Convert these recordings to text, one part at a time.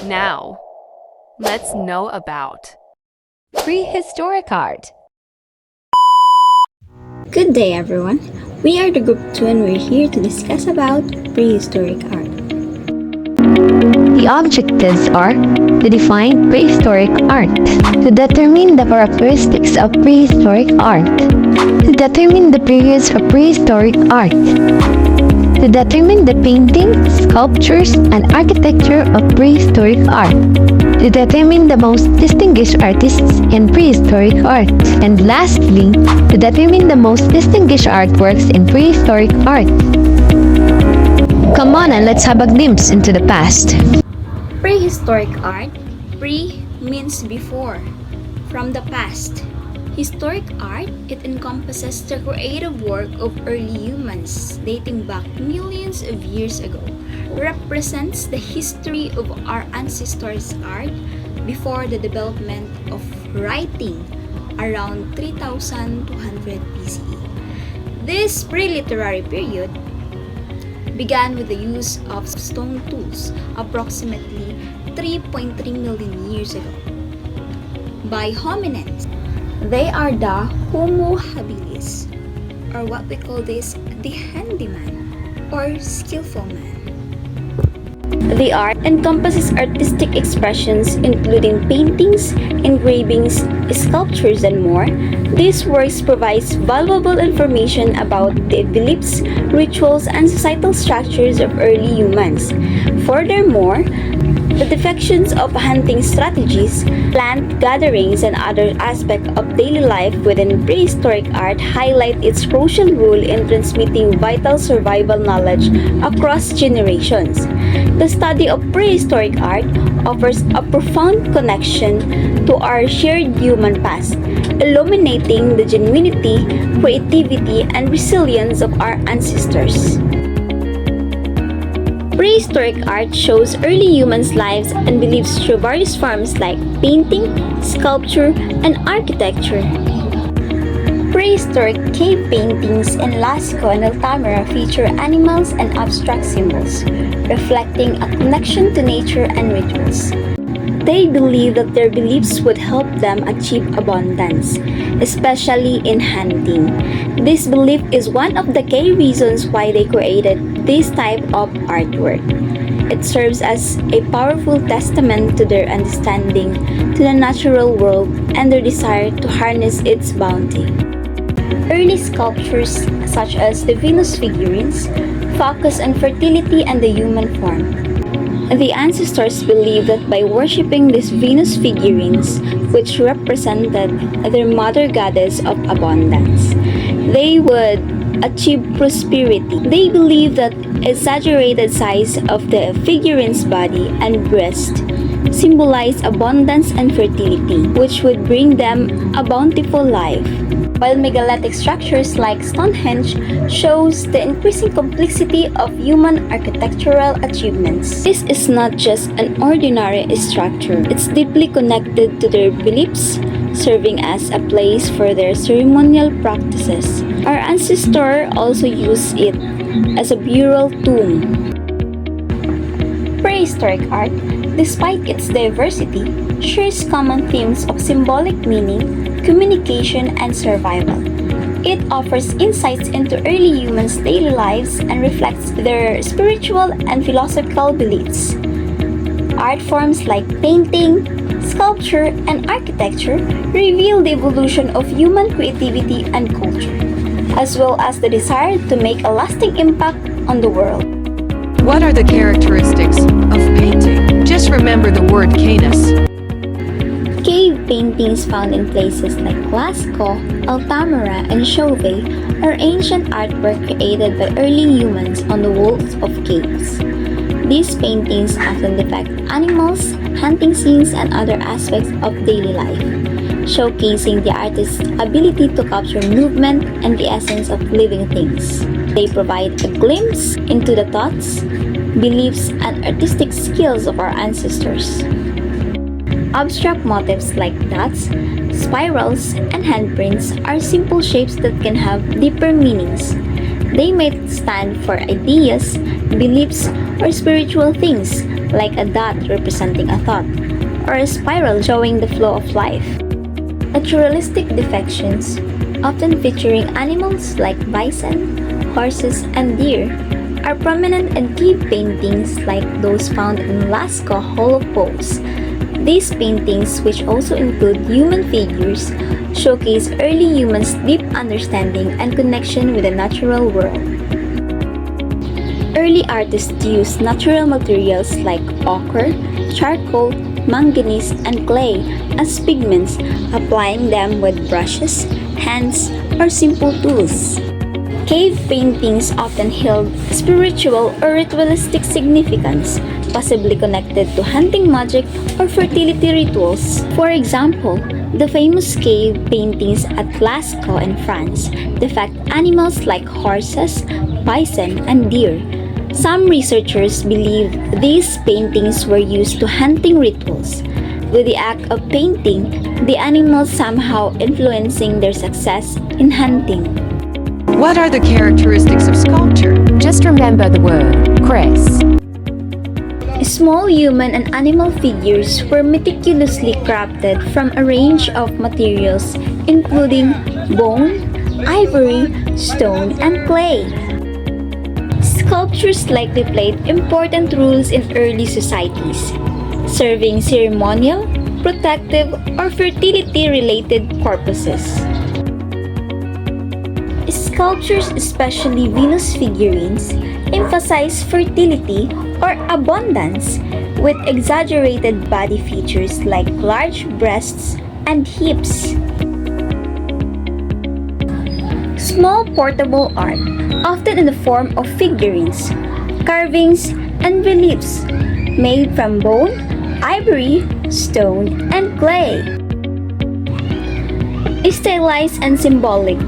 Now, let's know about Prehistoric art. Good day, everyone. We are the Group 2 and we're here to discuss about prehistoric art. The objectives are to define prehistoric art, to determine the characteristics of prehistoric art, to determine the periods of prehistoric art, to determine the painting, sculptures, and architecture of prehistoric art, to determine the most distinguished artists in prehistoric art, and lastly, to determine the most distinguished artworks in prehistoric art. Come on and let's have a glimpse into the past. Prehistoric art. Pre means before, from the past. Historic art, it encompasses the creative work of early humans dating back millions of years ago, represents the history of our ancestors' art before the development of writing around 3200 BCE. This pre-literary period began with the use of stone tools approximately 3.3 million years ago by hominins. They are the Homo habilis, or what we call this the handyman or skillful man. The art encompasses artistic expressions including paintings, engravings, sculptures, and more. These works provides valuable information about the beliefs, rituals, and societal structures of early humans. Furthermore, the defections of hunting strategies, plant gatherings, and other aspects of daily life within prehistoric art highlight its crucial role in transmitting vital survival knowledge across generations. The study of prehistoric art offers a profound connection to our shared human past, illuminating the genuinity, creativity, and resilience of our ancestors. Prehistoric art shows early humans' lives and beliefs through various forms like painting, sculpture, and architecture. Prehistoric cave paintings in Lascaux and Altamira feature animals and abstract symbols, reflecting a connection to nature and rituals. They believe that their beliefs would help them achieve abundance, especially in hunting. This belief is one of the key reasons why they created this type of artwork. It serves as a powerful testament to their understanding to the natural world and their desire to harness its bounty. Early sculptures, such as the Venus figurines, focus on fertility and the human form. The ancestors believed that by worshipping these Venus figurines, which represented their mother goddess of abundance, they would achieve prosperity. They believed that exaggerated size of the figurine's body and breast symbolized abundance and fertility, which would bring them a bountiful life. While megalithic structures like Stonehenge shows the increasing complexity of human architectural achievements. This is not just an ordinary structure. It's deeply connected to their beliefs, serving as a place for their ceremonial practices. Our ancestors also used it as a burial tomb. Prehistoric art, despite its diversity, shares common themes of symbolic meaning, communication, and survival. It offers insights into early humans' daily lives and reflects their spiritual and philosophical beliefs. Art forms like painting, sculpture, and architecture reveal the evolution of human creativity and culture, as well as the desire to make a lasting impact on the world. what are the characteristics of painting. Just remember the word canis. Cave paintings found in places like Lascaux, Altamira, and Chauvet are ancient artwork created by early humans on the walls of caves. These paintings often depict animals, hunting scenes, and other aspects of daily life, showcasing the artist's ability to capture movement and the essence of living things. They provide a glimpse into the thoughts, beliefs, and artistic skills of our ancestors. Abstract motifs like dots, spirals, and handprints are simple shapes that can have deeper meanings. They may stand for ideas, beliefs, or spiritual things, like a dot representing a thought, or a spiral showing the flow of life. Naturalistic depictions, often featuring animals like bison, horses, and deer, are prominent in cave paintings like those found in Lascaux Hollow Poles. These paintings, which also include human figures, showcase early humans' deep understanding and connection with the natural world. Early artists used natural materials like ochre, charcoal, manganese, and clay as pigments, applying them with brushes, hands, or simple tools. Cave paintings often held spiritual or ritualistic significance, possibly connected to hunting magic or fertility rituals. For example, the famous cave paintings at Lascaux in France depict animals like horses, bison, and deer. Some researchers believe these paintings were used to hunting rituals, with the act of painting the animals somehow influencing their success in hunting. What are the characteristics of sculpture? Just remember the word, Chris. Small human and animal figures were meticulously crafted from a range of materials including bone, ivory, stone, and clay. Sculptures likely played important roles in early societies, serving ceremonial, protective, or fertility-related purposes. Sculptures, especially Venus figurines, emphasize fertility or abundance with exaggerated body features like large breasts and hips. Small portable art, often in the form of figurines, carvings, and reliefs made from bone, ivory, stone, and clay. Stylized and symbolic.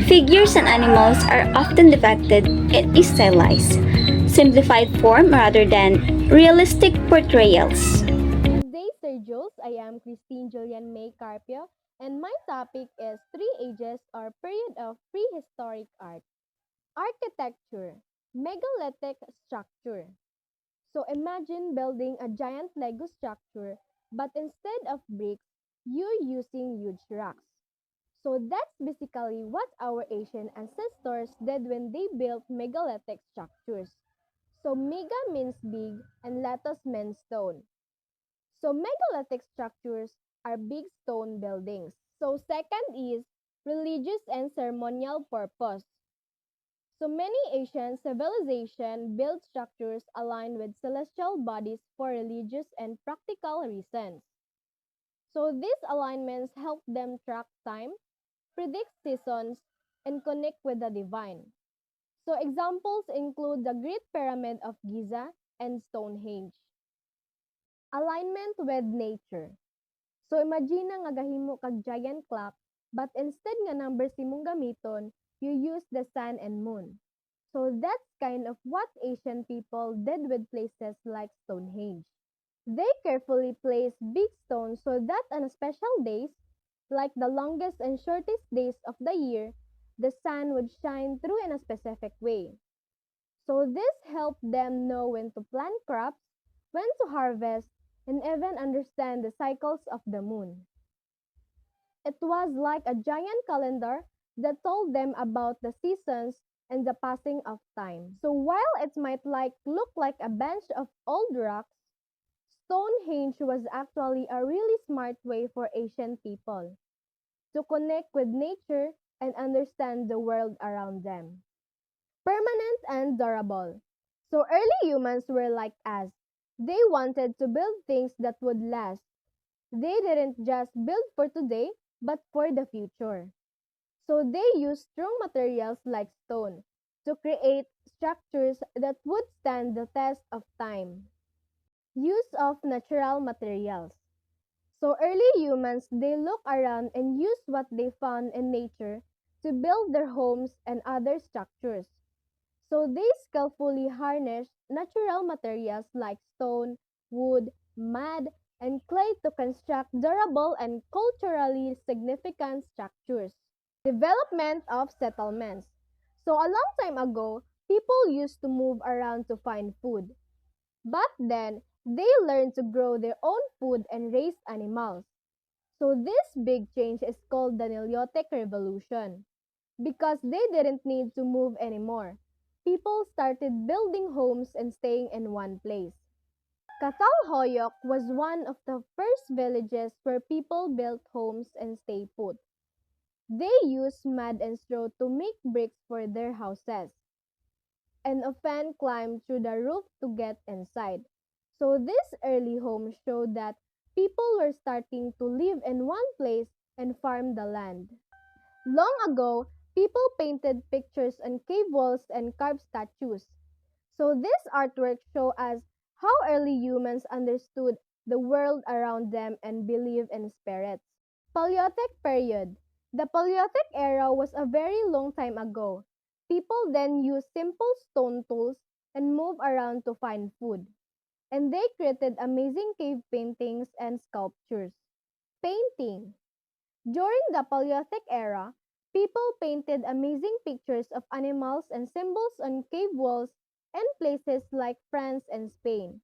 Figures and animals are often depicted in stylized, simplified form rather than realistic portrayals. Good day, Sir Jules. I am Christine Jillian May Carpio, and my topic is Three Ages or Period of Prehistoric Art. Architecture, megalithic structure. So imagine building a giant Lego structure, but instead of bricks, you're using huge rocks. So that's basically what our Asian ancestors did when they built megalithic structures. So mega means big and latos means stone. So megalithic structures are big stone buildings. So second is religious and ceremonial purpose. So many Asian civilizations built structures aligned with celestial bodies for religious and practical reasons. So these alignments help them track time, predict seasons, and connect with the divine. So examples include the Great Pyramid of Giza and Stonehenge. Alignment with nature. So imagine nga gahimo kag giant clock, but instead nga numbers imong gamiton, you use the sun and moon. So that's kind of what Asian people did with places like Stonehenge. They carefully placed big stones so that on special days, like the longest and shortest days of the year, the sun would shine through in a specific way. So this helped them know when to plant crops, when to harvest, and even understand the cycles of the moon. It was like a giant calendar that told them about the seasons and the passing of time. So while it might look like a bench of old rocks, Stonehenge was actually a really smart way for ancient people to connect with nature and understand the world around them. Permanent and durable. So early humans were like us. They wanted to build things that would last. They didn't just build for today, but for the future. So they used strong materials like stone to create structures that would stand the test of time. Use of natural materials. So early humans, they look around and use what they found in nature to build their homes and other structures. So they skillfully harnessed natural materials like stone, wood, mud, and clay to construct durable and culturally significant structures. Development of settlements. So a long time ago, people used to move around to find food. But then, They learned to grow their own food and raise animals. So this big change is called the Neolithic Revolution because they didn't need to move anymore. People started building homes and staying in one place. Catalhoyok was one of the first villages where people built homes and stayed put. They used mud and straw to make bricks for their houses, and often climbed through the roof to get inside. So these early homes showed that people were starting to live in one place and farm the land. Long ago, people painted pictures on cave walls and carved statues. So this artwork shows us how early humans understood the world around them and believed in spirits. Paleolithic period. The Paleolithic era was a very long time ago. People then used simple stone tools and moved around to find food. And they created amazing cave paintings and sculptures. Painting. During the Paleolithic era, people painted amazing pictures of animals and symbols on cave walls in places like France and Spain.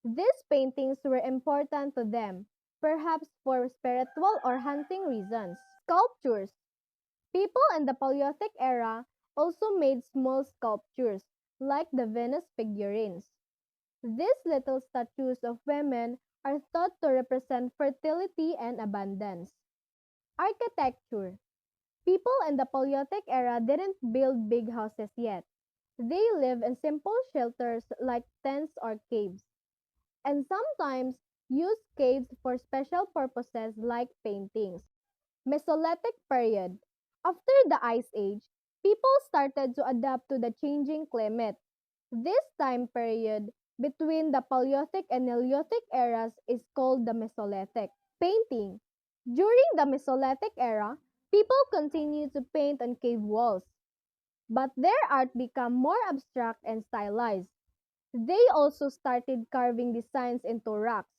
These paintings were important to them, perhaps for spiritual or hunting reasons. Sculptures. People in the Paleolithic era also made small sculptures, like the Venus figurines. These little statues of women are thought to represent fertility and abundance. Architecture. People in the Paleolithic era didn't build big houses yet. They lived in simple shelters like tents or caves, and sometimes used caves for special purposes like paintings. Mesolithic period. After the Ice Age, people started to adapt to the changing climate. This time period between the Paleolithic and Neolithic eras is called the Mesolithic. Painting. During the Mesolithic era, people continued to paint on cave walls, but their art became more abstract and stylized. They also started carving designs into rocks,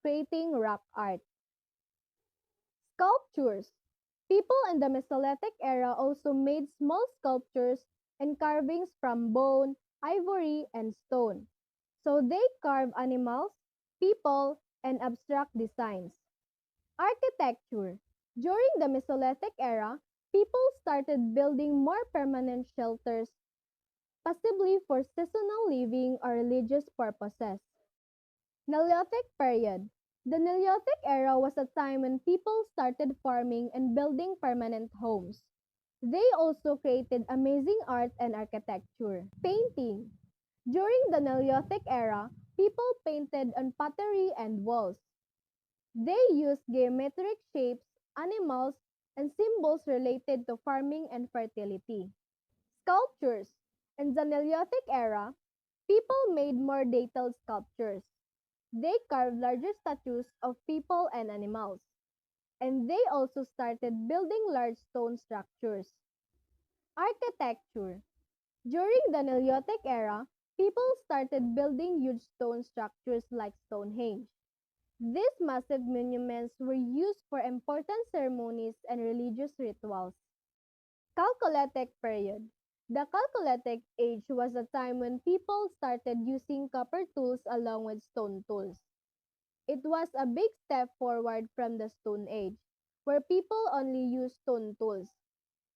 creating rock art. Sculptures. People in the Mesolithic era also made small sculptures and carvings from bone, ivory, and stone. So they carved animals, people, and abstract designs. Architecture. During the Mesolithic era, people started building more permanent shelters, possibly for seasonal living or religious purposes. Neolithic period. The Neolithic era was a time when people started farming and building permanent homes. They also created amazing art and architecture. Painting. During the Neolithic era, people painted on pottery and walls. They used geometric shapes, animals, and symbols related to farming and fertility. Sculptures. In the Neolithic era, people made more detailed sculptures. They carved larger statues of people and animals, and they also started building large stone structures. Architecture. During the Neolithic era, people started building huge stone structures like Stonehenge. These massive monuments were used for important ceremonies and religious rituals. Chalcolithic period. The Chalcolithic age was a time when people started using copper tools along with stone tools. It was a big step forward from the Stone Age, where people only used stone tools.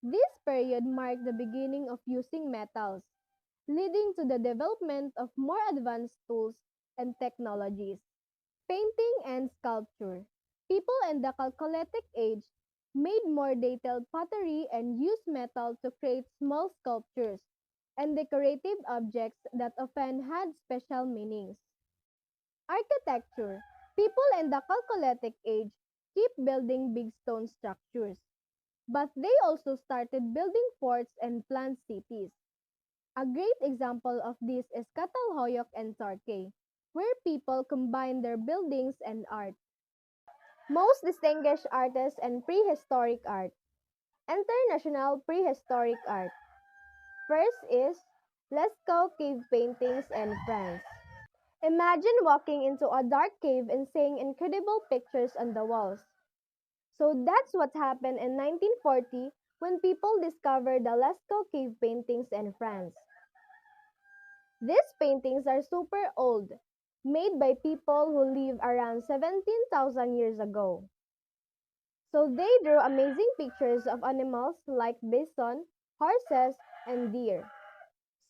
This period marked the beginning of using metals, leading to the development of more advanced tools and technologies. Painting and sculpture. People in the Chalcolithic age made more detailed pottery and used metal to create small sculptures and decorative objects that often had special meanings. Architecture. People in the Chalcolithic age keep building big stone structures, but they also started building forts and planned cities. A great example of this is Catalhoyok and Torquay, where people combine their buildings and art. Most distinguished artists and prehistoric art. International prehistoric art. First is Lascaux cave paintings in France. Imagine walking into a dark cave and seeing incredible pictures on the walls. So that's what happened in 1940 when people discovered the Lascaux cave paintings in France. These paintings are super old. made by people who lived around 17,000 years ago. So they drew amazing pictures of animals like bison, horses, and deer.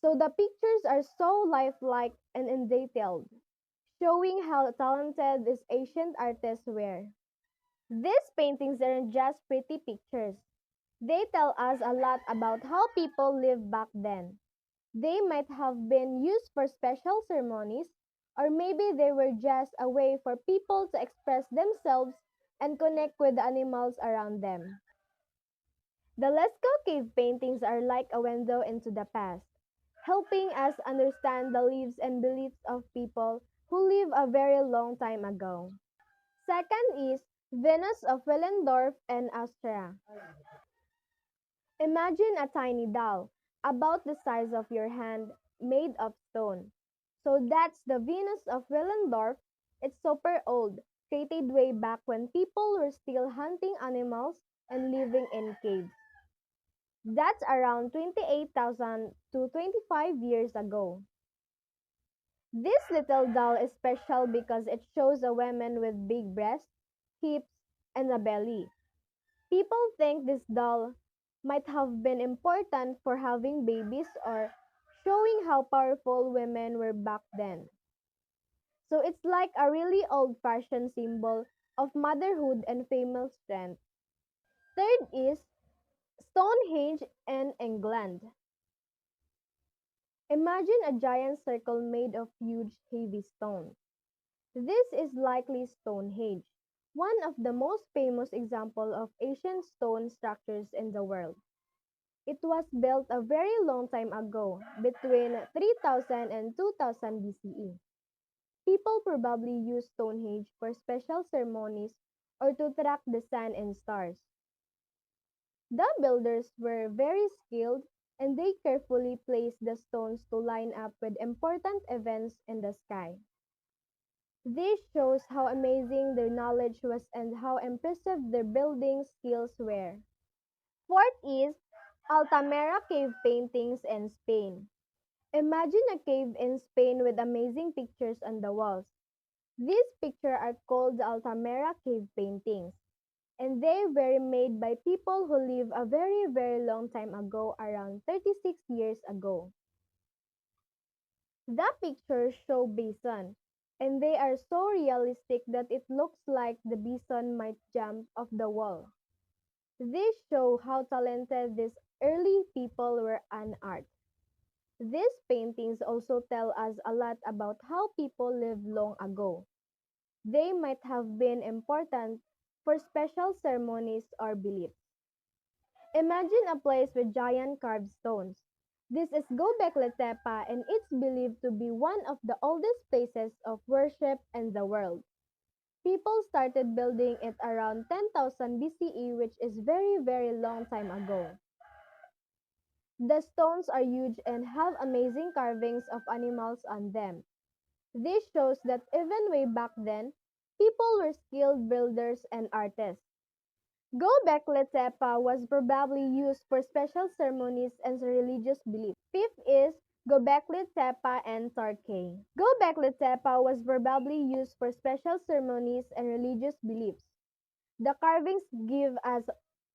So the pictures are so lifelike and detailed, showing how talented these ancient artists were. These paintings aren't just pretty pictures. They tell us a lot about how people lived back then. They might have been used for special ceremonies, or maybe they were just a way for people to express themselves and connect with the animals around them. The Lascaux cave paintings are like a window into the past, helping us understand the lives and beliefs of people who lived a very long time ago. Second is Venus of Willendorf and Austria. Imagine a tiny doll, about the size of your hand, made of stone. So that's the Venus of Willendorf. It's super old, created way back when people were still hunting animals and living in caves. That's around 28,000 to 25 years ago. This little doll is special because it shows a woman with big breasts, hips, and a belly. People think this doll might have been important for having babies or showing how powerful women were back then. So it's like a really old fashioned symbol of motherhood and female strength. Third is Stonehenge in England. Imagine a giant circle made of huge heavy stones. This is likely Stonehenge, one of the most famous examples of ancient stone structures in the world. It was built a very long time ago, between 3000 and 2000 BCE. People probably used Stonehenge for special ceremonies or to track the sun and stars. The builders were very skilled and they carefully placed the stones to line up with important events in the sky. This shows how amazing their knowledge was and how impressive their building skills were. Fourth is Altamira cave paintings in Spain. Imagine a cave in Spain with amazing pictures on the walls. These pictures are called the Altamira cave paintings, and they were made by people who lived a very, very long time ago, around 36 years ago. The pictures show bison, and they are so realistic that it looks like the bison might jump off the wall. These show how talented these early people were on art. These paintings also tell us a lot about how people lived long ago. They might have been important for special ceremonies or beliefs. Imagine a place with giant carved stones. This is Göbekli Tepe and it's believed to be one of the oldest places of worship in the world. People started building it around 10,000 BCE, which is very, very long time ago. The stones are huge and have amazing carvings of animals on them. This shows that even way back then, people were skilled builders and artists. Göbekli Tepe was probably used for special ceremonies and religious beliefs. Fifth is Göbekli Tepe and Turkey. Göbekli Tepe was probably used for special ceremonies and religious beliefs. The carvings give us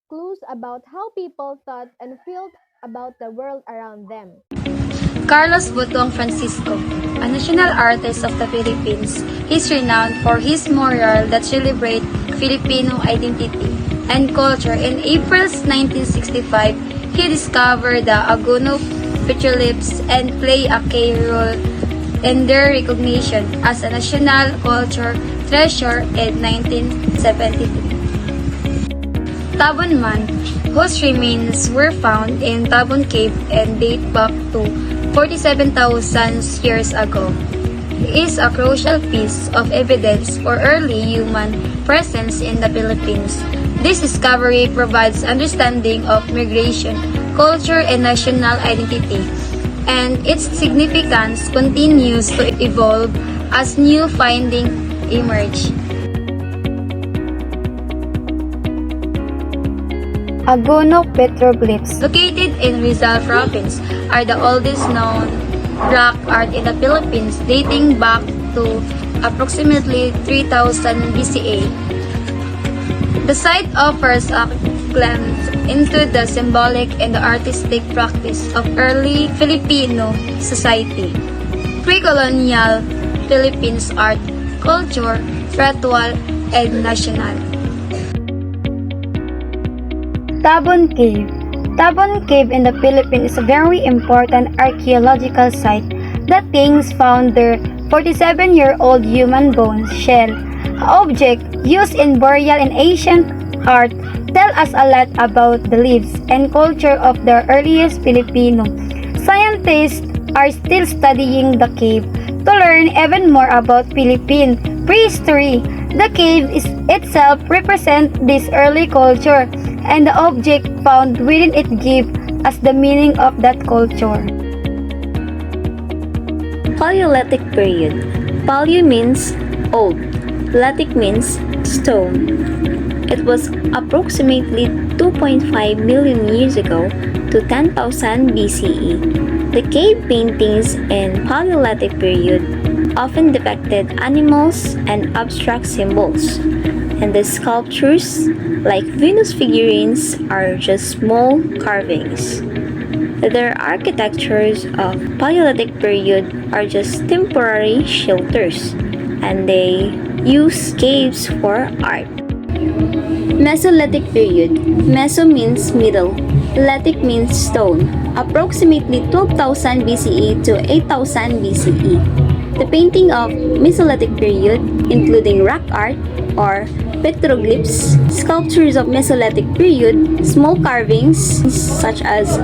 clues about how people thought and felt about the world around them. Carlos Botong Francisco, a national artist of the Philippines, is renowned for his mural that celebrate Filipino identity and culture. In April 1965, he discovered the Agono petroglyphs and played a key role in their recognition as a national culture treasure in 1973. Tabon Man, whose remains were found in Tabon Cave and date back to 47,000 years ago, is a crucial piece of evidence for early human presence in the Philippines. This discovery provides understanding of migration, culture, and national identity, and its significance continues to evolve as new findings emerge. Agono petroglyphs, located in Rizal Province, are the oldest known rock art in the Philippines, dating back to approximately 3000 BCE. The site offers a glimpse into the symbolic and the artistic practice of early Filipino society. Pre-colonial Philippines art, culture, ritual, and national. Tabon Cave. Tabon Cave in the Philippines is a very important archaeological site that kings found their 47-year-old human bones shell. An object used in burial and ancient art tell us a lot about the lives and culture of the earliest Filipino. Scientists are still studying the cave to learn even more about Philippine prehistory. The cave itself represents this early culture, and the object found within it give us the meaning of that culture. Paleolithic period. Paleo means old. Lithic means stone. It was approximately 2.5 million years ago to 10,000 BCE. The cave paintings in Paleolithic period often depicted animals and abstract symbols, and the sculptures, like Venus figurines, are just small carvings. Their architectures of Paleolithic period are just temporary shelters, and they use caves for art. Mesolithic period. Meso means middle. Lithic means stone. Approximately 12,000 BCE to 8,000 BCE. The painting of Mesolithic period, including rock art or petroglyphs, sculptures of Mesolithic period, small carvings such as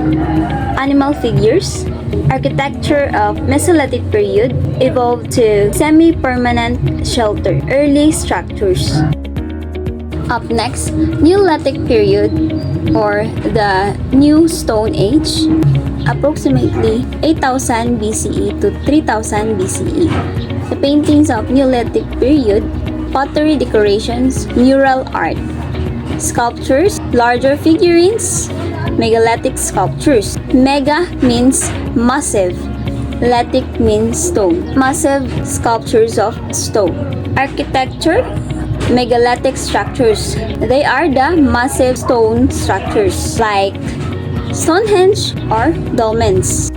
animal figures. Architecture of Mesolithic period evolved to semi-permanent shelter, early structures. Up next, Neolithic period or the New Stone Age, approximately 8,000 BCE to 3,000 BCE. The paintings of Neolithic period, pottery decorations, mural art, sculptures, larger figurines, megalithic sculptures. Mega means massive. Lithic means stone. Massive sculptures of stone. Architecture, megalithic structures. They are the massive stone structures like Stonehenge or dolmens.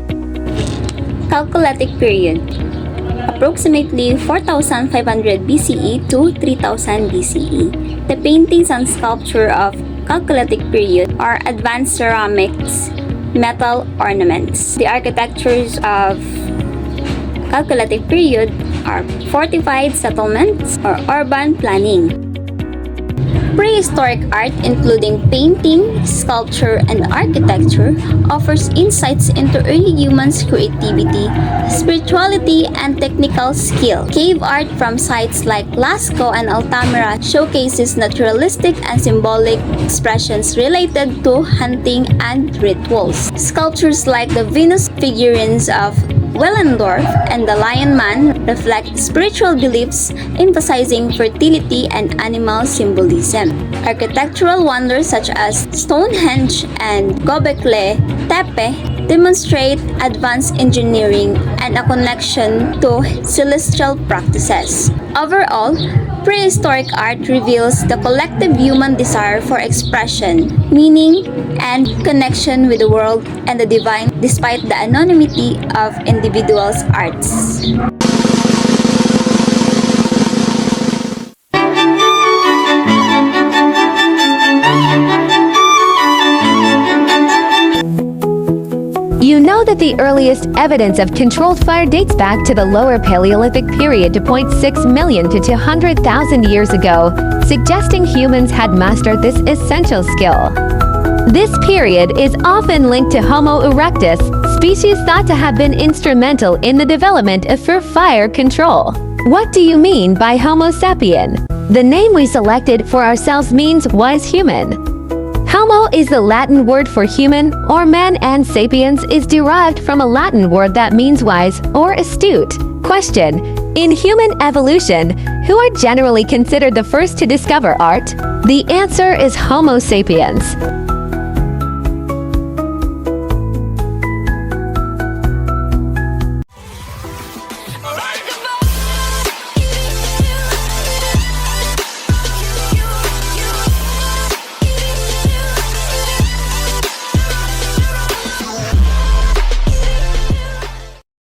Chalcolithic period, approximately 4,500 BCE to 3,000 BCE. The paintings and sculpture of Chalcolithic period are advanced ceramics, metal ornaments. The architectures of Chalcolithic period are fortified settlements or urban planning. Prehistoric art, including painting, sculpture, and architecture, offers insights into early humans' creativity, spirituality, and technical skill. Cave art from sites like Lascaux and Altamira showcases naturalistic and symbolic expressions related to hunting and rituals. Sculptures like the Venus figurines of Willendorf and the Lion Man reflect spiritual beliefs emphasizing fertility and animal symbolism. Architectural wonders such as Stonehenge and Göbekli Tepe demonstrate advanced engineering and a connection to celestial practices. Overall, prehistoric art reveals the collective human desire for expression, meaning, and connection with the world and the divine despite the anonymity of individuals' arts. You know that the earliest evidence of controlled fire dates back to the lower Paleolithic period to 0.6 million to 200,000 years ago, suggesting humans had mastered this essential skill. This period is often linked to Homo erectus, species thought to have been instrumental in the development of fire control. What do you mean by Homo sapien? The name we selected for ourselves means wise human. Homo is the Latin word for human or man, and sapiens is derived from a Latin word that means wise or astute. Question: in human evolution, who are generally considered the first to discover art? The answer is Homo sapiens.